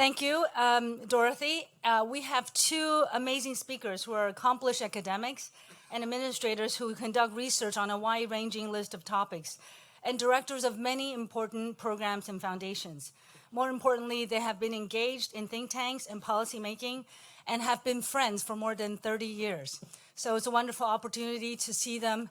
Thank you, Dorothy. We have two amazing speakers who are accomplished academics and administrators who conduct research on a wide-ranging list of topics and directors of many important programs and foundations. More importantly, they have been engaged in think tanks and policymaking and have been friends for more than 30 years. So it's a wonderful opportunity to see them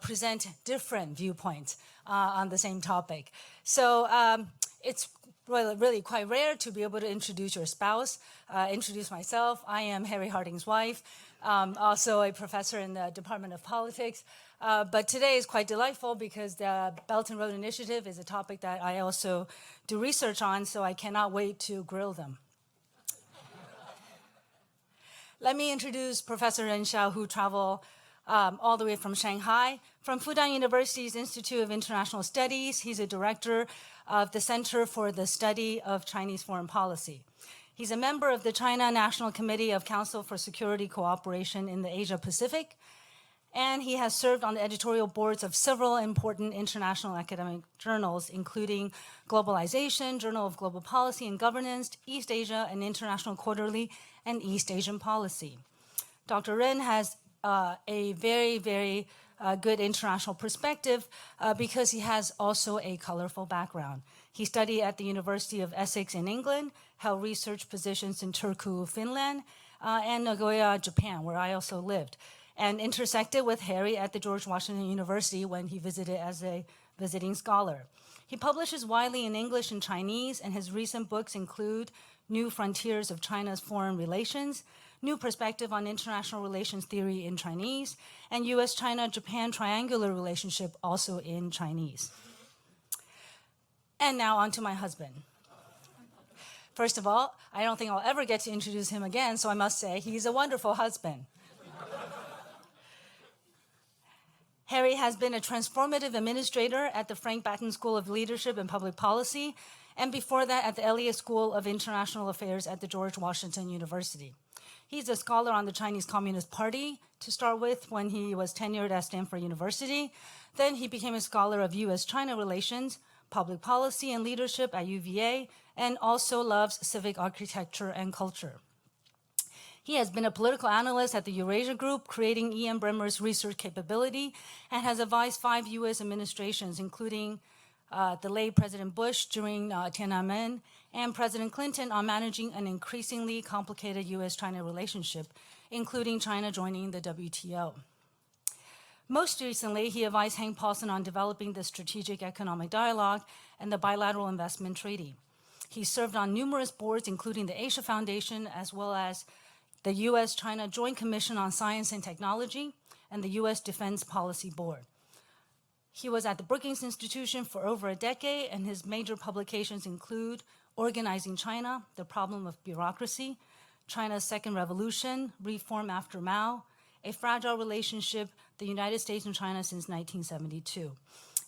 present different viewpoints on the same topic. So it's really quite rare to be able to introduce your spouse, introduce myself. I am Harry Harding's wife, also a professor in the Department of Politics. But today is quite delightful because the Belt and Road Initiative is a topic that I also do research on, so I cannot wait to grill them. Let me introduce Professor Xiao, who traveled all the way from Shanghai. From Fudan University's Institute of International Studies, he's a director of the Center for the Study of Chinese Foreign Policy. He's a member of the China National Committee of Council for Security Cooperation in the Asia-Pacific, and he has served on the editorial boards of several important international academic journals, including Globalization, Journal of Global Policy and Governance, East Asia and International Quarterly, and East Asian Policy. Dr. Ren has a very good international perspective because he has also a colorful background. He studied at the University of Essex in England, held research positions in Turku, Finland, and Nagoya, Japan, where I also lived, and intersected with Harry at the George Washington University when he visited as a visiting scholar. He publishes widely in English and Chinese, and his recent books include New Frontiers of China's Foreign Relations, New Perspective on International Relations Theory in Chinese, and U.S.-China-Japan Triangular Relationship, also in Chinese. And now on to my husband. First of all, I don't think I'll ever get to introduce him again, so I must say he's a wonderful husband. Harry has been a transformative administrator at the Frank Batten School of Leadership and Public Policy, and before that at the Elliott School of International Affairs at the George Washington University. He's a scholar on the Chinese Communist Party to start with when he was tenured at Stanford University. Then he became a scholar of U.S.-China relations, public policy and leadership at UVA, and also loves civic architecture and culture. He has been a political analyst at the Eurasia Group, creating E.M. Bremer's research capability, and has advised 5 U.S. administrations, including the late President Bush during Tiananmen, and President Clinton on managing an increasingly complicated U.S.-China relationship, including China joining the WTO. Most recently, he advised Hank Paulson on developing the Strategic Economic Dialogue and the Bilateral Investment Treaty. He served on numerous boards, including the Asia Foundation, as well as the U.S.-China Joint Commission on Science and Technology, and the U.S. Defense Policy Board. He was at the Brookings Institution for over a decade, and his major publications include Organizing China, The Problem of Bureaucracy, China's Second Revolution, Reform After Mao, A Fragile Relationship, the United States and China since 1972,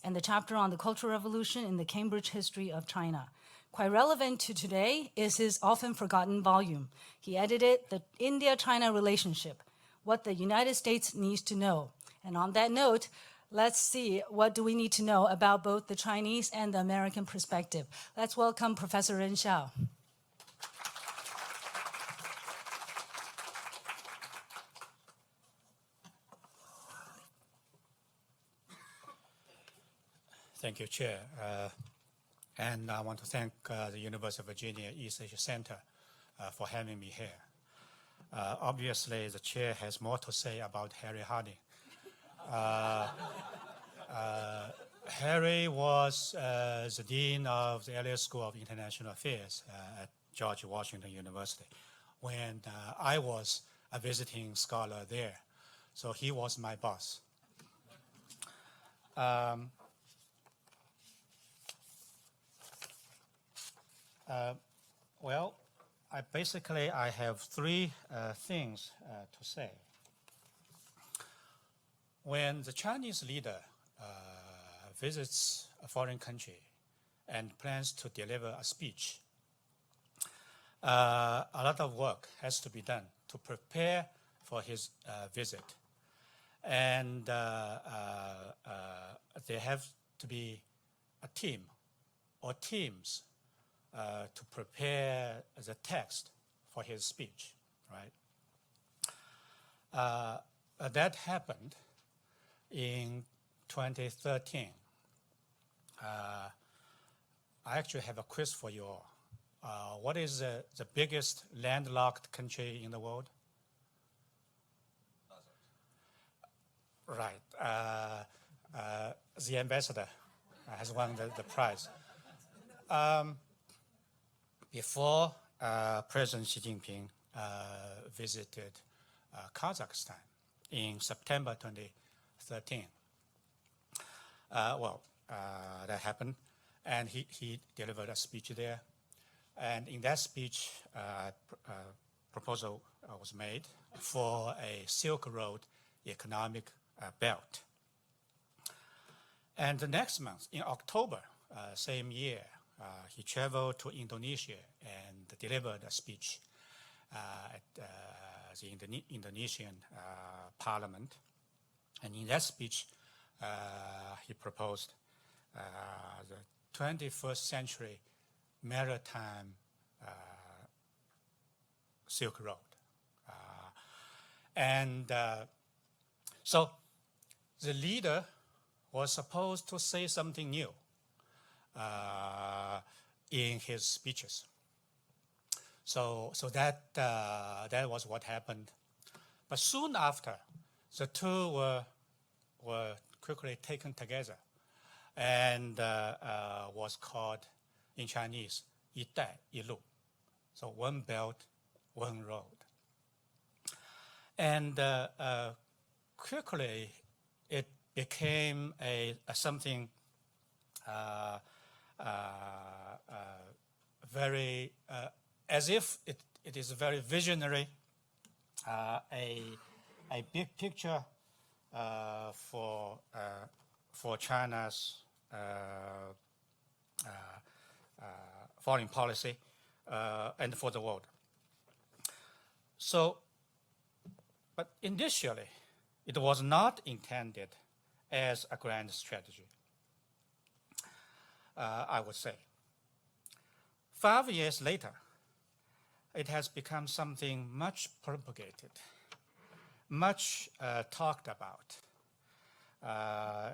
and the chapter on the Cultural Revolution in the Cambridge History of China. Quite relevant to today is his often forgotten volume. He edited The India-China Relationship, What the United States Needs to Know. And on that note, let's see what do we need to know about both the Chinese and the American perspective. Let's welcome Professor Ren Xiao. Thank you, Chair. And I want to thank the University of Virginia East Asia Center for having me here. Obviously, the Chair has more to say about Harry Harding. Harry was the Dean of the Elliott School of International Affairs at George Washington University when I was a visiting scholar there. So he was my boss. Well, I have 3 things to say. When the Chinese leader visits a foreign country and plans to deliver a speech, a lot of work has to be done to prepare for his visit. And there have to be a team or teams to prepare the text for his speech, right? That happened in 2013. I actually have a quiz for you all. What is the biggest landlocked country in the world? Right. The ambassador has won the prize. Before President Xi Jinping visited Kazakhstan in September 2013, that happened, and he delivered a speech there. And in that speech, proposal was made for a Silk Road economic belt. And the next month, in October, same year, he traveled to Indonesia and delivered a speech at the Indonesian parliament. And in that speech, he proposed the 21st century maritime Silk Road. So the leader was supposed to say something new in his speeches. So that was what happened. But soon after, the two were quickly taken together and was called in Chinese, 一带一路. So one belt, one road. And quickly it became something very, as if it is very visionary, a big picture for China's foreign policy and for the world. So, but initially, it was not intended as a grand strategy, I would say. 5 years later, it has become something much propagated, much talked about,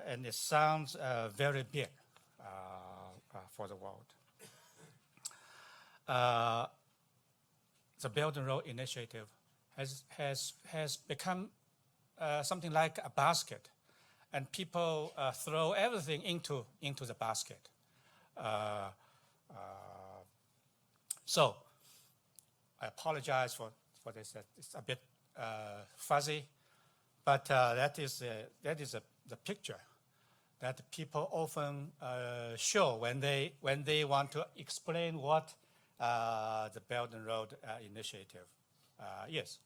and it sounds very big for the world. The Belt and Road Initiative has become something like a basket, and people throw everything into the basket. So I apologize for this. It's a bit fuzzy, but that is the picture that people often show when they want to explain what the Belt and Road Initiative is.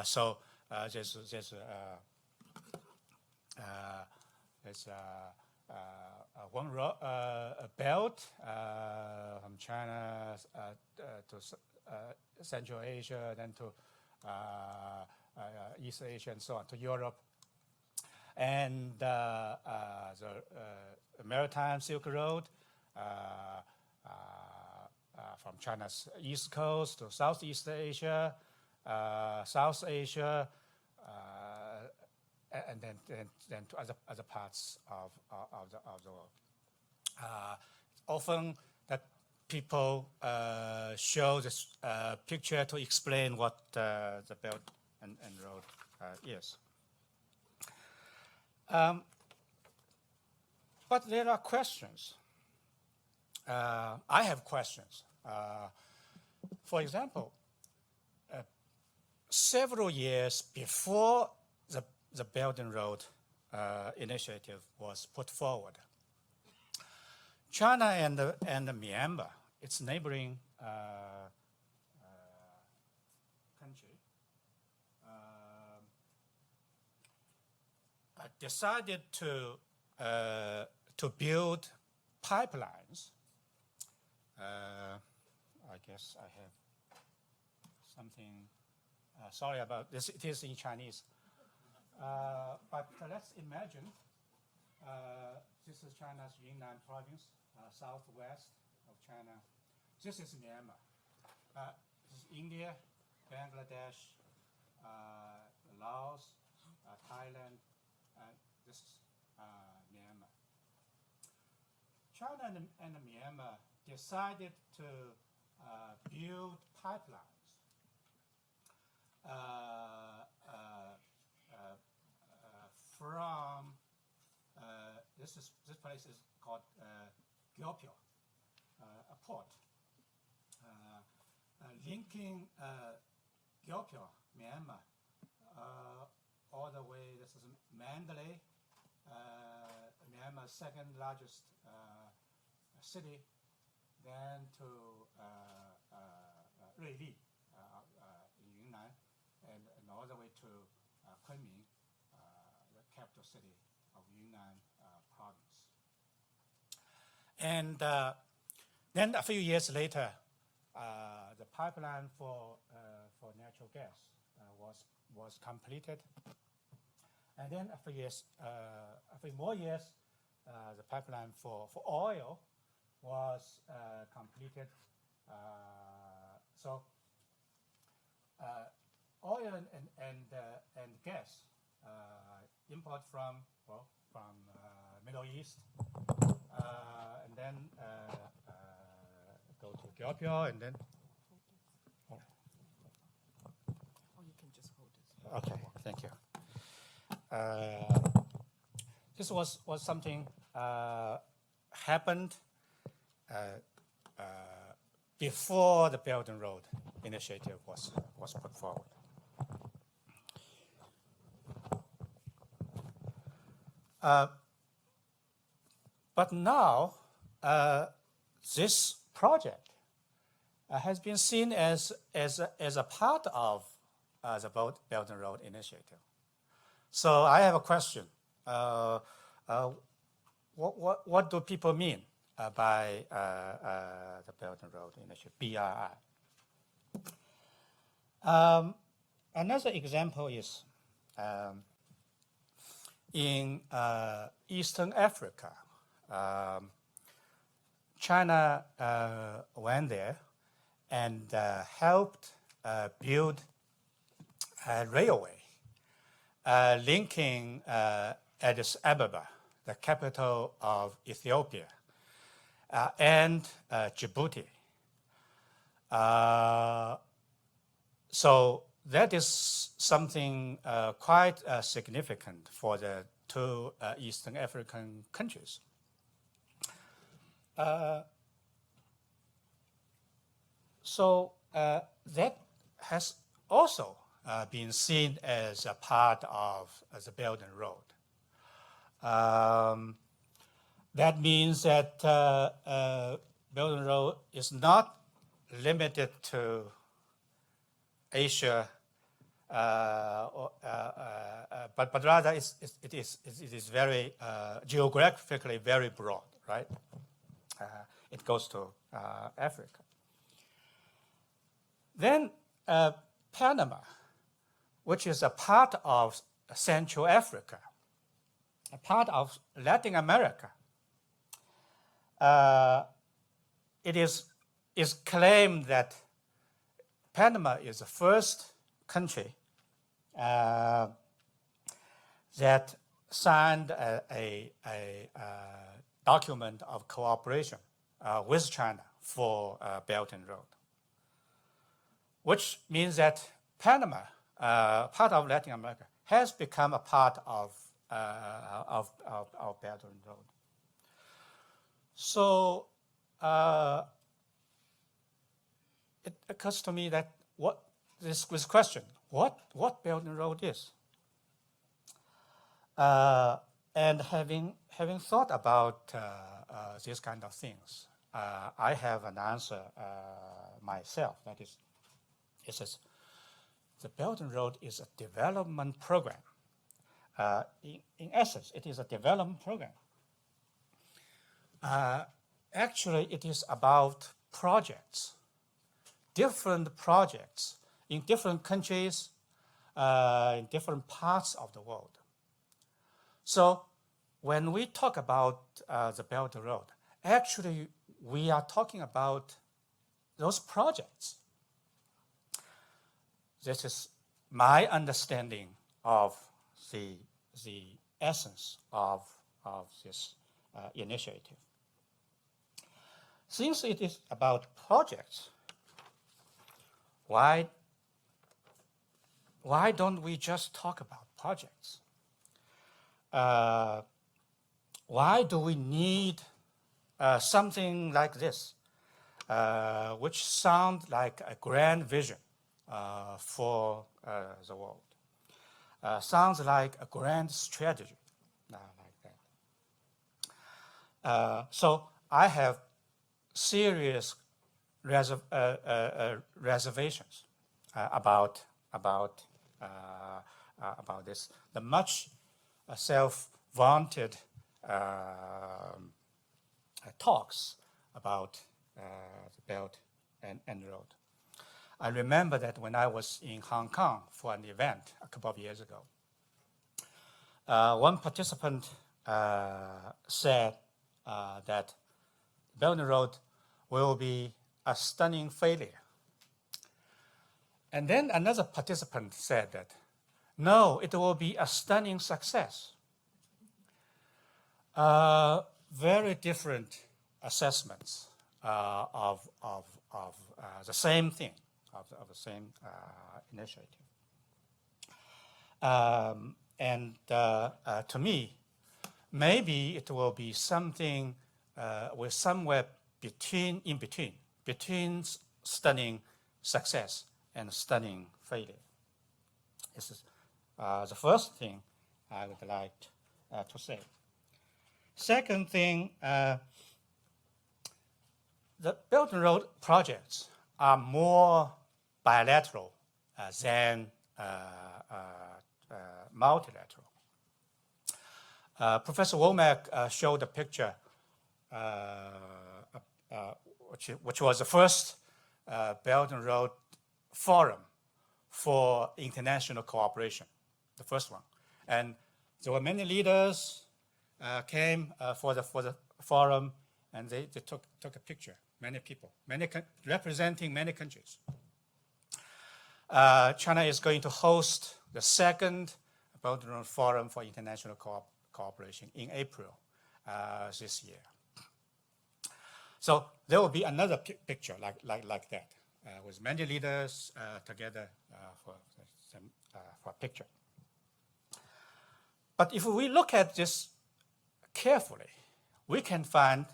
So there's one a belt from China to Central Asia, then to East Asia, and so on, to Europe. And the Maritime Silk Road from China's East Coast to Southeast Asia, South Asia, and then to other parts of the world. Often that people show this picture to explain what the Belt and Road is. But there are questions. I have questions. For example, several years before the Belt and Road Initiative was put forward, China and Myanmar, its neighboring country, decided to build pipelines. I guess I have something. Sorry about this. It is in Chinese. But let's imagine this is China's Yunnan province, southwest of China. This is Myanmar. This is India, Bangladesh, Laos, Thailand, and this is Myanmar. China and Myanmar decided to build pipelines from this place is called Gyopyo, a port, linking Gyopyo, Myanmar, all the way. This is Mandalay, Myanmar's second largest city, then to Ruili in Yunnan, and all the way to Kunming, the capital city of Yunnan province. And then a few years later, the pipeline for natural gas was completed, and then a few more years, the pipeline for oil was completed. So oil and gas import from Middle East, and then go to Gyopyo, and then. Oh, you can just hold it. Okay, thank you. This was something happened before the Belt and Road Initiative was put forward. But now, this project has been seen as a part of the Belt and Road Initiative. So I have a question. What do people mean by the Belt and Road Initiative, BRI? Another example is in Eastern Africa. China went there and helped build a railway linking Addis Ababa, the capital of Ethiopia, and Djibouti. So that is something quite significant for the two Eastern African countries. So that has also been seen as a part of the Belt and Road. That means that Belt and Road is not limited to Asia, but rather it is very geographically very broad, right? It goes to Africa. Then Panama, which is a part of Central Africa, a part of Latin America, it is claimed that Panama is the first country that signed a document of cooperation with China for Belt and Road, which means that Panama, part of Latin America, has become a part of Belt and Road. So it occurs to me that this question, what Belt and Road is, and having thought about these kind of things, I have an answer myself. That is, it says the Belt and Road is a development program. In essence, it is a development program. Actually, it is about projects, different projects in different countries, in different parts of the world. So when we talk about the Belt and Road, actually we are talking about those projects. This is my understanding of the essence of this initiative. Since it is about projects, why don't we just talk about projects? Why do we need something like this, which sounds like a grand vision for the world? Sounds like a grand strategy, like that. So I have serious reservations about this. The much self-vaunted talks about the Belt and Road. I remember that when I was in Hong Kong for an event a couple of years ago, one participant said that Belt and Road will be a stunning failure. And then another participant said that, no, it will be a stunning success. Very different assessments of the same thing, of the same initiative. And to me, maybe it will be something with somewhere in between stunning success and stunning failure. This is the first thing I would like to say. Second thing, the Belt and Road projects are more bilateral than multilateral. Professor Womack showed a picture which was the first Belt and Road Forum for international cooperation, the first one. And there were many leaders came for the forum, and they took a picture, many people, representing many countries. China is going to host the second Belt and Road Forum for International Cooperation in April this year. So there will be another picture like that, with many leaders together for a picture. But if we look at this carefully, we can find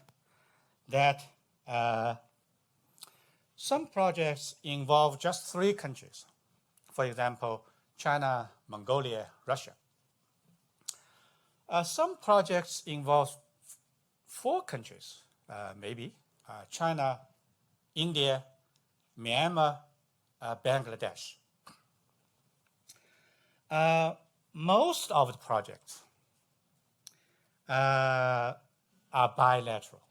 that some projects involve just 3 countries. For example, China, Mongolia, Russia. Some projects involve 4 countries, maybe China, India, Myanmar, Bangladesh. Most of the projects are bilateral.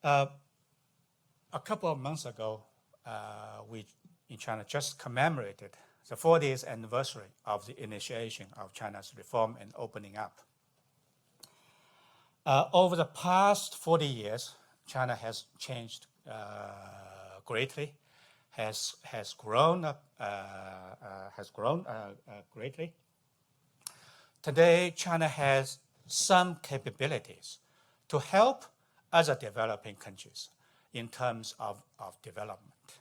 A couple of months ago, we in China just commemorated the 40th anniversary of the initiation of China's reform and opening up. Over the past 40 years, China has changed greatly, has grown greatly. Today, China has some capabilities to help other developing countries in terms of development.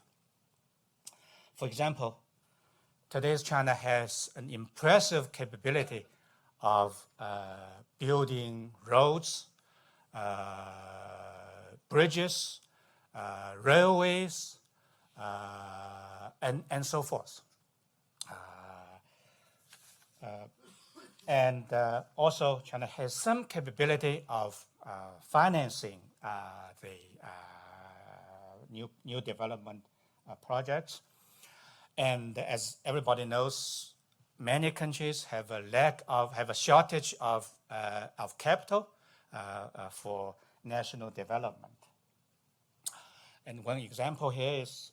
For example, today's China has an impressive capability of building roads, bridges, railways, and so forth. And also, China has some capability of financing the new development projects. And as everybody knows, many countries have a shortage of capital for national development. And one example here is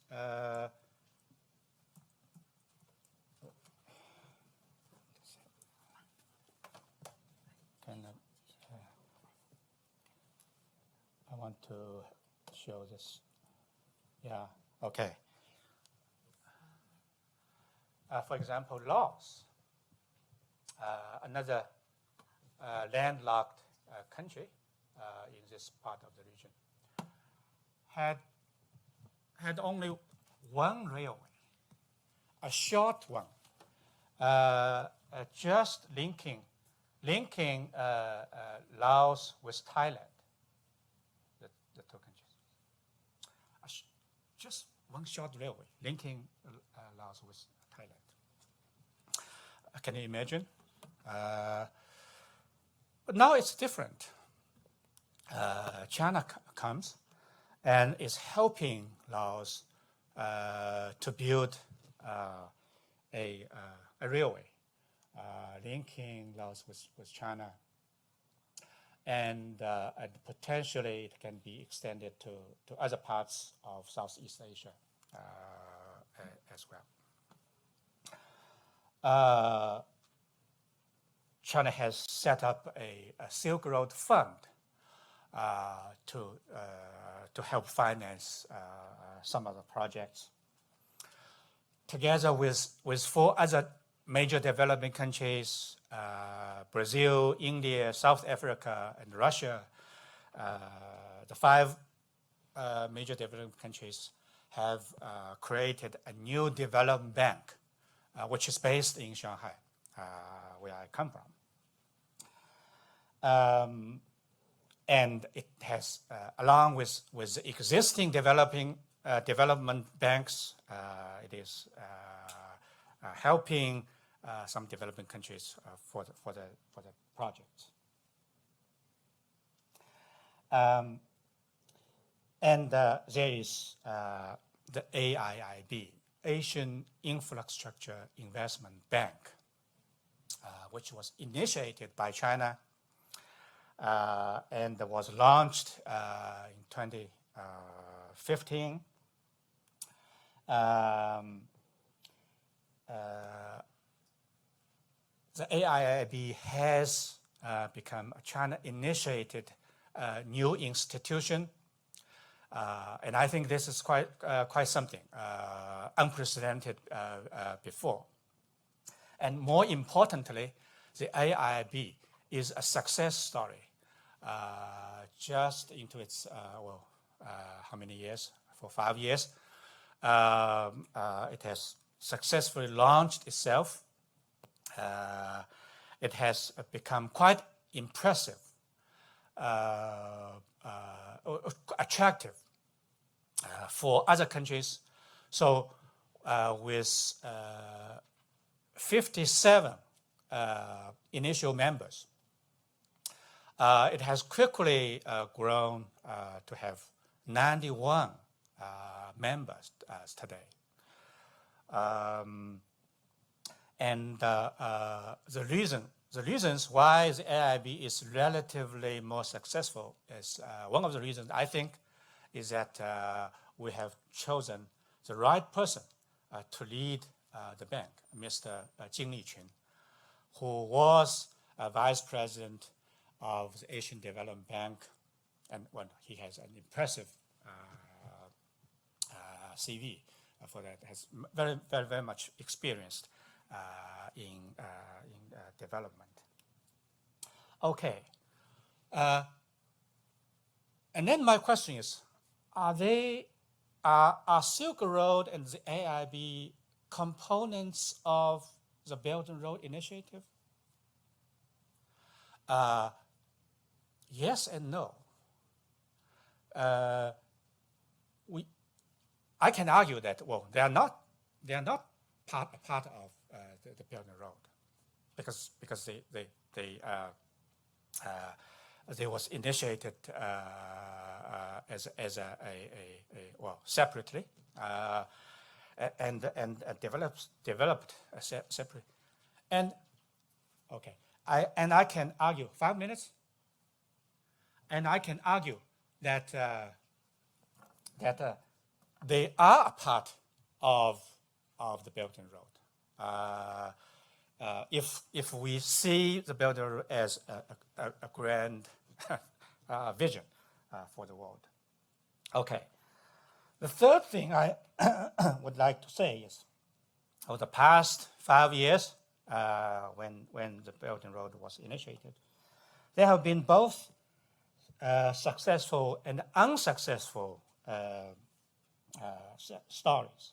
want to show this. Yeah, okay. For example, Laos, another landlocked country in this part of the region, had only one railway, a short one, just linking Laos with Thailand, the two countries. Just one short railway linking Laos with Thailand. Can you imagine? But now it's different. China comes and is helping Laos to build a railway linking Laos with China, and potentially it can be extended to other parts of Southeast Asia as well. China has set up a Silk Road Fund to help finance some of the projects. Together with 4 other major developing countries, Brazil, India, South Africa, and Russia, the 5 major developing countries have created a new development bank, which is based in Shanghai, where I come from. And it has, along with the existing development banks, it is helping some developing countries for the project. And there is the AIIB, Asian Infrastructure Investment Bank, which was initiated by China and was launched in 2015. The AIIB has become a China-initiated new institution, and I think this is quite something unprecedented before. And more importantly, the AIIB is a success story. Just into its how many years? For 5 years, it has successfully launched itself. It has become quite impressive, attractive for other countries. So with 57 initial members, it has quickly grown to have 91 members today. And the reasons why the AIB is relatively more successful is one of the reasons I think is that we have chosen the right person to lead the bank, Mr. Jing Liqun, who was a vice president of the Asian Development Bank, and he has an impressive CV for that. Has very much experienced in development. Okay, and then my question is: are Silk Road and the AIB components of the Belt and Road Initiative? Yes and no. I can argue that they are not part of the Belt and Road because they was initiated as separately and developed separately. And okay, I can argue 5 minutes. And I can argue that they are a part of the Belt and Road. If we see the Belt and Road as a grand vision, for the world. Okay. The third thing I would like to say is, over the past 5 years, when the Belt and Road was initiated, there have been both successful and unsuccessful stories.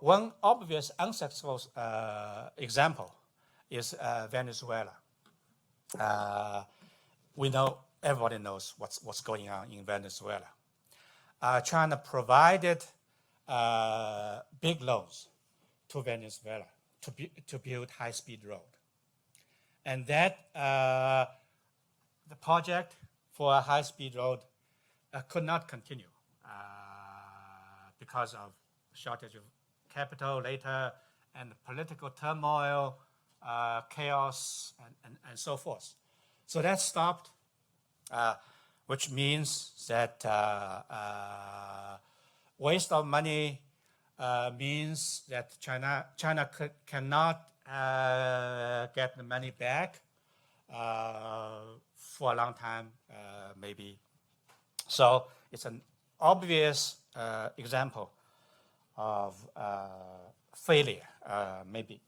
One obvious unsuccessful example is Venezuela. Everybody knows what's going on in Venezuela. China provided big loans to Venezuela to build high-speed road. And that the project for a high-speed road could not continue because of shortage of capital later and political turmoil, chaos, and so forth. So that stopped, which means that waste of money means that China cannot get the money back for a long time, maybe. So it's an obvious example of failure, maybe.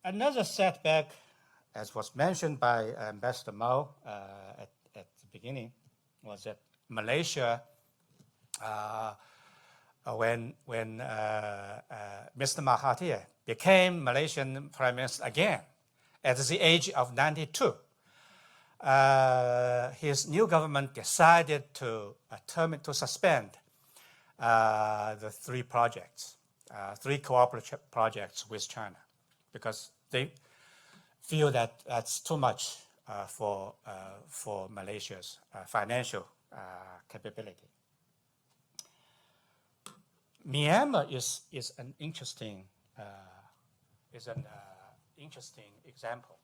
Another setback, as was mentioned by Ambassador Mo at the beginning, was that Malaysia, when Mr. Mahathir became Malaysian Prime Minister again at the age of 92, his new government decided to suspend the three cooperative projects with China, because they feel that that's too much for Malaysia's financial capability. Myanmar is an interesting example.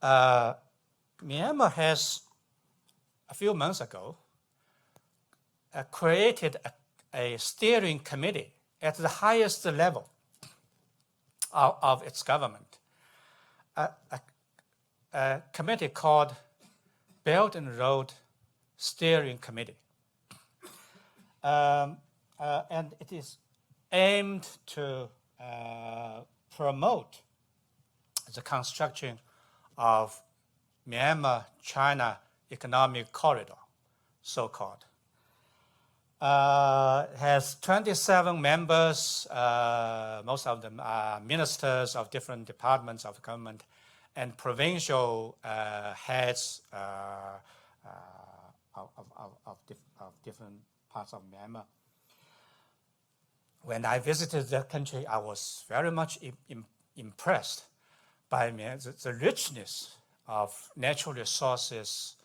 Myanmar has, a few months ago, created a steering committee at the highest level of its government, a committee called Belt and Road Steering Committee. And it is aimed to promote the construction of Myanmar-China Economic Corridor, so-called. Has 27 members, most of them are ministers of different departments of government, and provincial heads of different parts of Myanmar. When I visited that country, I was very much impressed by the richness of natural resources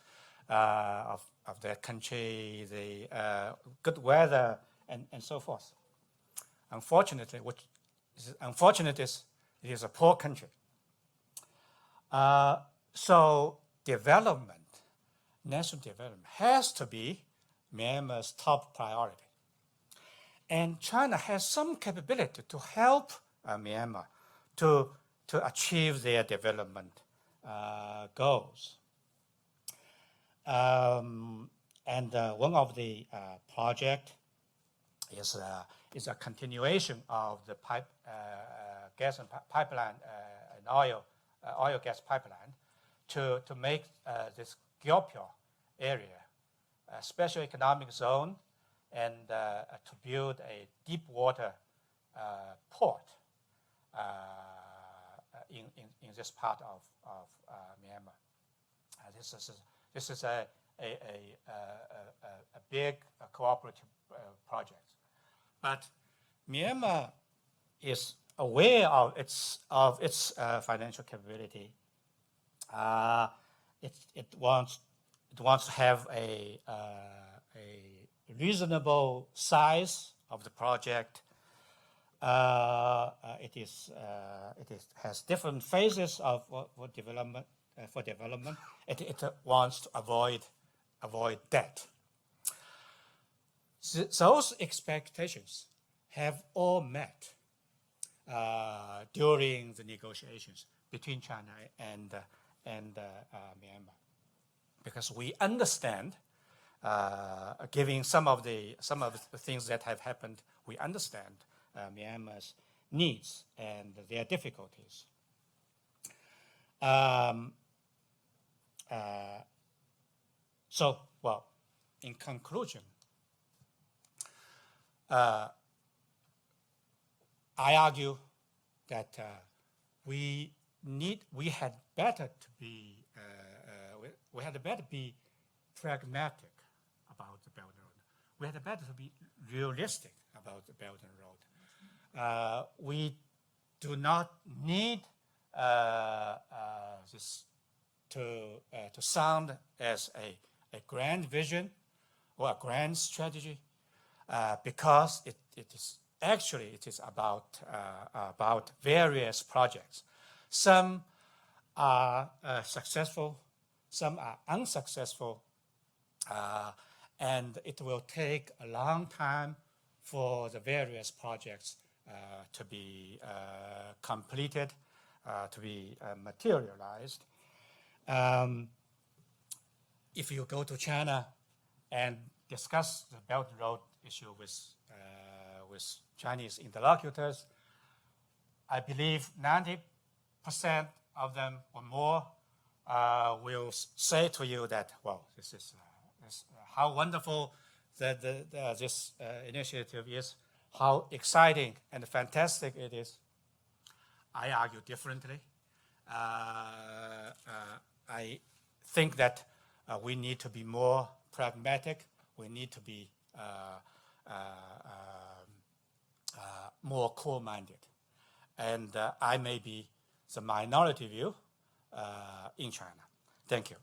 of their country, the good weather, and so forth. Unfortunately, it is a poor country. So national development has to be Myanmar's top priority. And China has some capability to help Myanmar to achieve their development goals. And one of the project is a continuation of the gas and pipeline and oil gas pipeline to make this Gyopyo area a special economic zone, and to build a deep water port in this part of Myanmar. This is a big cooperative project, but Myanmar is aware of its financial capability. It wants to have a reasonable size of the project. It has different phases for development. It wants to avoid debt. Those expectations have all met during the negotiations between China and Myanmar, because we understand, given some of the things that have happened, we understand Myanmar's needs and their difficulties. So, well, in conclusion, I argue that we had better be pragmatic about the Belt and Road. We had better to be realistic about the Belt and Road. We do not need this to sound as a grand vision or a grand strategy, because it is about various projects. Some are successful, some are unsuccessful, and it will take a long time for the various projects to be completed, to be materialized. If you go to China and discuss the Belt and Road issue with Chinese interlocutors, I believe 90% of them or more will say to you that, well, this is how wonderful this initiative is, how exciting and fantastic it is. I argue differently. I think that we need to be more pragmatic. We need to be more core-minded. And I may be the minority view in China. Thank you.